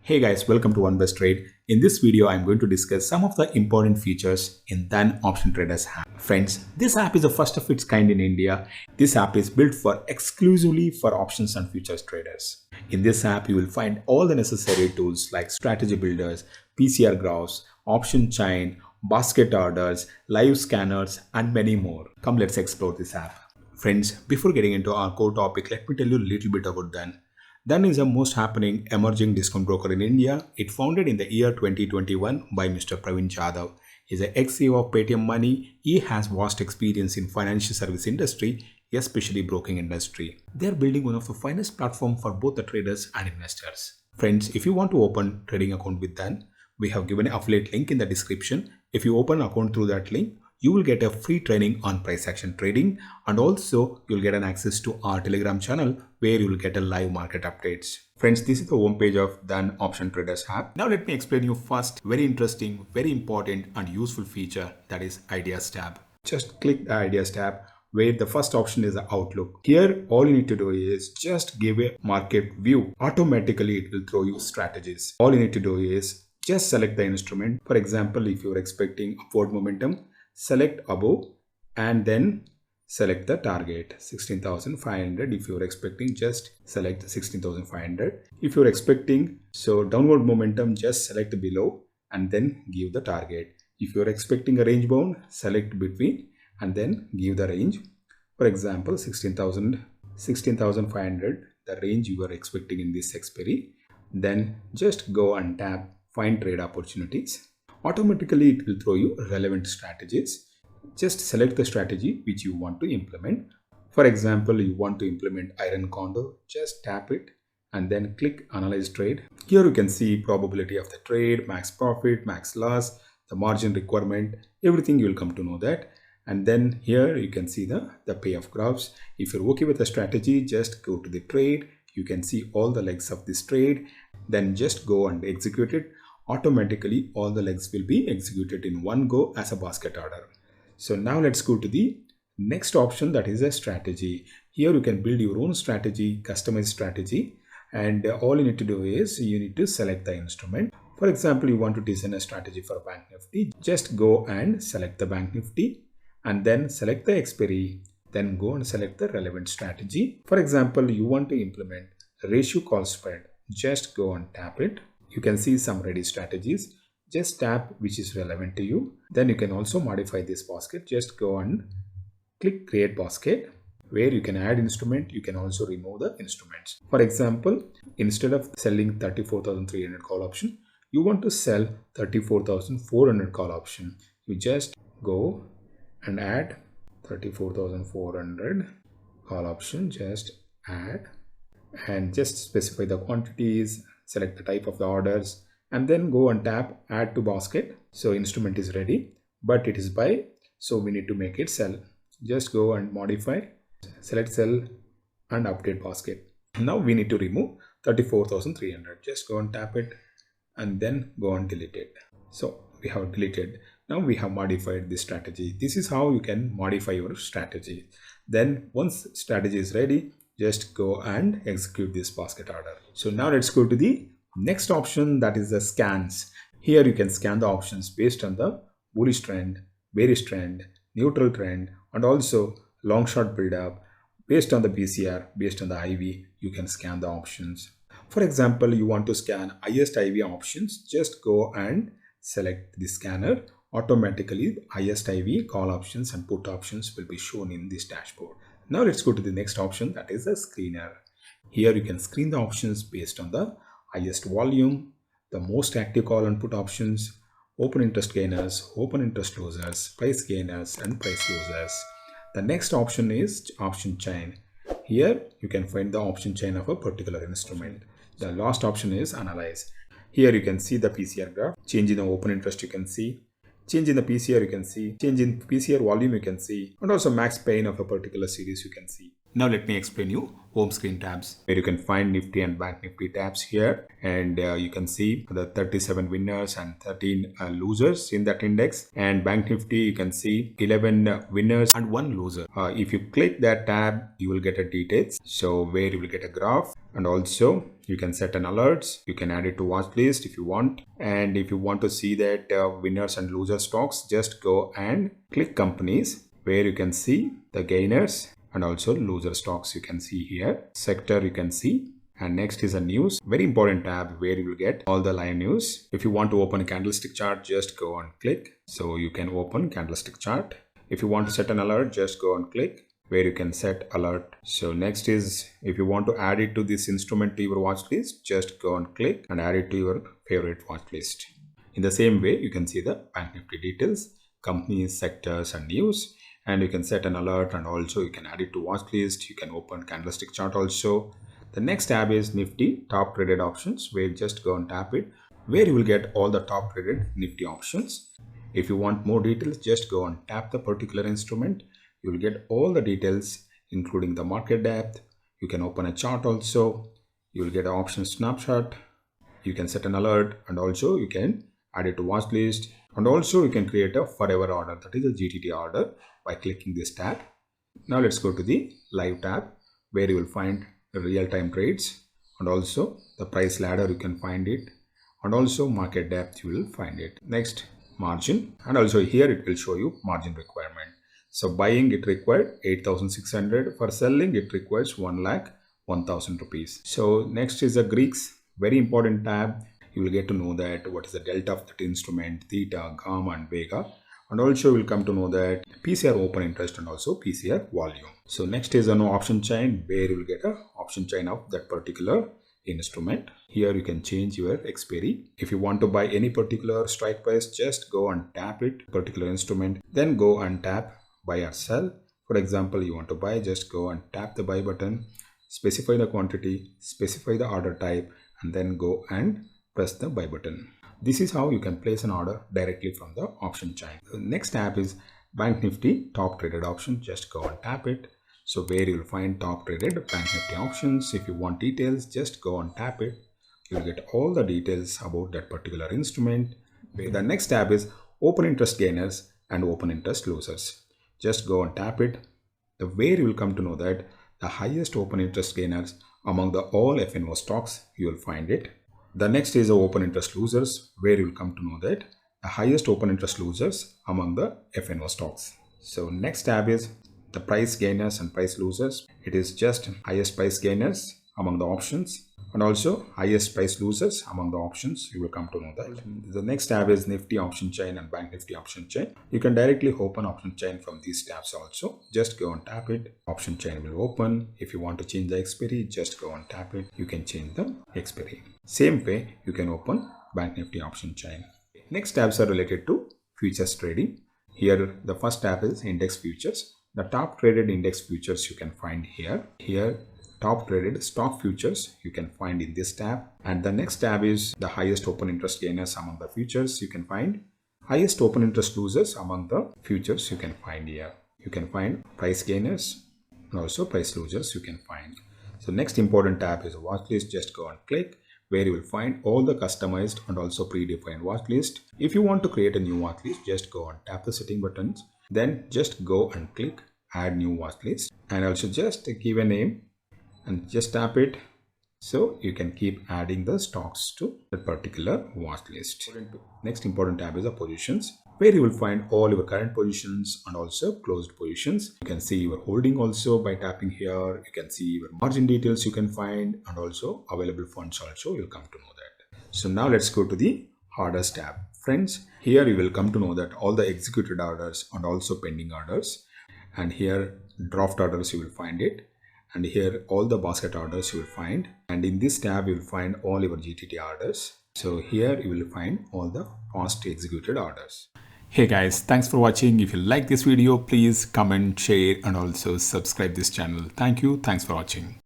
Hey guys, welcome to One Best Trade. In this video, I'm going to discuss some of the important features in Dhan Option Traders app. Friends, this app is the first of its kind in India. This app is built exclusively for options and futures traders. In this app, you will find all the necessary tools like strategy builders, PCR graphs, option chain, basket orders, live scanners, and many more. Come, let's explore this app. Friends, before getting into our core topic, let me tell you a little bit about Dhan. Dhan is the most happening emerging discount broker in India. It founded in the year 2021 by Mr. Pravin Jadhav. He is the ex-CEO of Paytm Money. He has vast experience in financial service industry, especially broking industry. They are building one of the finest platform for both the traders and investors. Friends, if you want to open trading account with Dhan, we have given an affiliate link in the description. If you open an account through that link, you will get a free training on price action trading, and also you'll get an access to our Telegram channel where you will get a live market updates. Friends, this is the home page of Dhan Option Traders app. Now let me explain you first very interesting, very important and useful feature, that is Ideas tab. Just click the Ideas tab where the first option is the Outlook. Here all you need to do is just give a market view. Automatically it will throw you strategies. All you need to do is just select the instrument. For example, if you're expecting upward momentum, select above and then select the target 16,500. If you're expecting, just select 16,500. If you're expecting downward momentum, just select below and then give the target. If you're expecting a range bound, select between and then give the range. For example, 16,500, the range you are expecting in this expiry. Then just go and tap find trade opportunities. Automatically it will throw you relevant strategies. Just select the strategy which you want to implement. For example, you want to implement iron condor, just tap it and then click analyze trade. Here you can see probability of the trade, max profit, max loss, the margin requirement, everything you will come to know that. And then here you can see the payoff graphs. If you're okay with the strategy, just go to the trade. You can see all the legs of this trade. Then just go and execute it. Automatically all the legs will be executed in one go as a basket order. So now let's go to the next option, that is a strategy. Here you can build your own strategy, customized strategy, and all you need to do is you need to select the instrument. For example, you want to design a strategy for Bank Nifty, just go and select the Bank Nifty and then select the expiry, then go and select the relevant strategy. For example, you want to implement a ratio call spread, just go and tap it. You can see some ready strategies. Just tap which is relevant to you. Then you can also modify this basket. Just go and click create basket where you can add instrument. You can also remove the instruments. For example, instead of selling 34,300 call option, you want to sell 34,400 call option. You just go and add 34,400 call option. Just add and just specify the quantities. Select the type of the orders and then go and tap add to basket. So instrument is ready, but it is buy, so we need to make it sell. Just go and modify, select sell and update basket. Now we need to remove 34,300. Just go and tap it and then go and delete it. So we have deleted. Now we have modified this strategy. This is how you can modify your strategy. Then once strategy is ready, just go and execute this basket order. So now let's go to the next option, that is the scans. Here you can scan the options based on the bullish trend, bearish trend, neutral trend, and also long short build up. Based on the PCR, based on the IV, you can scan the options. For example, you want to scan highest IV options, just go and select the scanner. Automatically highest IV call options and put options will be shown in this dashboard. Now let's go to the next option, that is a screener. Here you can screen the options based on the highest volume, the most active call and put options, open interest gainers, open interest losers, price gainers and price losers. The next option is option chain. Here you can find the option chain of a particular instrument. The last option is analyze. Here you can see the PCR graph, change in the open interest you can see, change in the PCR you can see, change in PCR volume you can see, and also max pain of a particular series you can see. Now let me explain you home screen tabs, where you can find Nifty and Bank Nifty tabs here, and you can see the 37 winners and 13 losers in that index. And Bank Nifty, you can see 11 winners and 1 loser. If you click that tab, you will get a details, so where you will get a graph, and also you can set an alerts. You can add it to watch list if you want. And if you want to see that winners and loser stocks, just go and click companies, where you can see the gainers and also loser stocks. You can see here sector, you can see. And next is a news, very important tab, where you will get all the live news. If you want to open a candlestick chart, just go and click, so you can open candlestick chart. If you want to set an alert, just go and click, where you can set alert. So next is, if you want to add it to this instrument to your watch list, just go and click and add it to your favorite watch list. In the same way, you can see the Bank Nifty details, companies, sectors and news, and you can set an alert, and also you can add it to watch list. You can open candlestick chart also. The next tab is Nifty top traded options, where you just go and tap it, where you will get all the top traded Nifty options. If you want more details, just go and tap the particular instrument. You will get all the details, including the market depth. You can open a chart also. You will get an option snapshot. You can set an alert, and also you can add it to watch list. And also you can create a forever order, that is a GTT order, by clicking this tab. Now let's go to the live tab, where you will find the real-time trades, and also the price ladder, you can find it, and also market depth, you will find it. Next, margin, and also here it will show you margin requirement. So buying, it required 8,600. For selling, it requires 1,01,000 rupees. So next is the Greeks, very important tab. You will get to know that what is the delta of that instrument, theta, gamma and vega. And also you will come to know that PCR open interest and also PCR volume. So next is an option chain, where you will get a option chain of that particular instrument. Here you can change your expiry. If you want to buy any particular strike price, just go and tap it, particular instrument, then go and tap buy or sell. For example, you want to buy, just go and tap the buy button, specify the quantity, specify the order type, and then go and press the buy button. This is how you can place an order directly from the option chain. The next tab is Bank Nifty top traded option. Just go and tap it. So where you will find top traded Bank Nifty options. If you want details, just go and tap it. You will get all the details about that particular instrument. The next tab is open interest gainers and open interest losers. Just go and tap it. The where you will come to know that the highest open interest gainers among the all F&O stocks, you will find it. The next is the open interest losers, where you will come to know that the highest open interest losers among the F&O stocks. So next tab is the price gainers and price losers. It is just highest price gainers among the options, and also highest price losers among the options. You will come to know that. The next tab is Nifty option chain and Bank Nifty option chain. You can directly open option chain from these tabs also. Just go and tap it. Option chain will open. If you want to change the expiry, just go and tap it. You can change the expiry. Same way, you can open Bank Nifty option chain. Next tabs are related to futures trading. Here, the first tab is index futures. The top traded index futures you can find here. Here, top traded stock futures you can find in this tab. And the next tab is the highest open interest gainers among the futures you can find. Highest open interest losers among the futures you can find here. You can find price gainers and also price losers you can find. So next important tab is a watch list. Just go and click, where you will find all the customized and also predefined watch list. If you want to create a new watch list, just go and tap the setting buttons. Then just go and click add new watch list, and also just give a name and just tap it, so you can keep adding the stocks to that particular watch list. Next important tab is the positions, where you will find all your current positions and also closed positions. You can see your holding also by tapping here. You can see your margin details you can find, and also available funds also you'll come to know that. So now let's go to the orders tab. Friends, here you will come to know that all the executed orders and also pending orders, and here draft orders you will find it, and here all the basket orders you will find, and in this tab you will find all your GTT orders. So here you will find all the past executed orders. Hey guys, thanks for watching. If you like this video, please comment, share and also subscribe this channel. Thank you. Thanks for watching.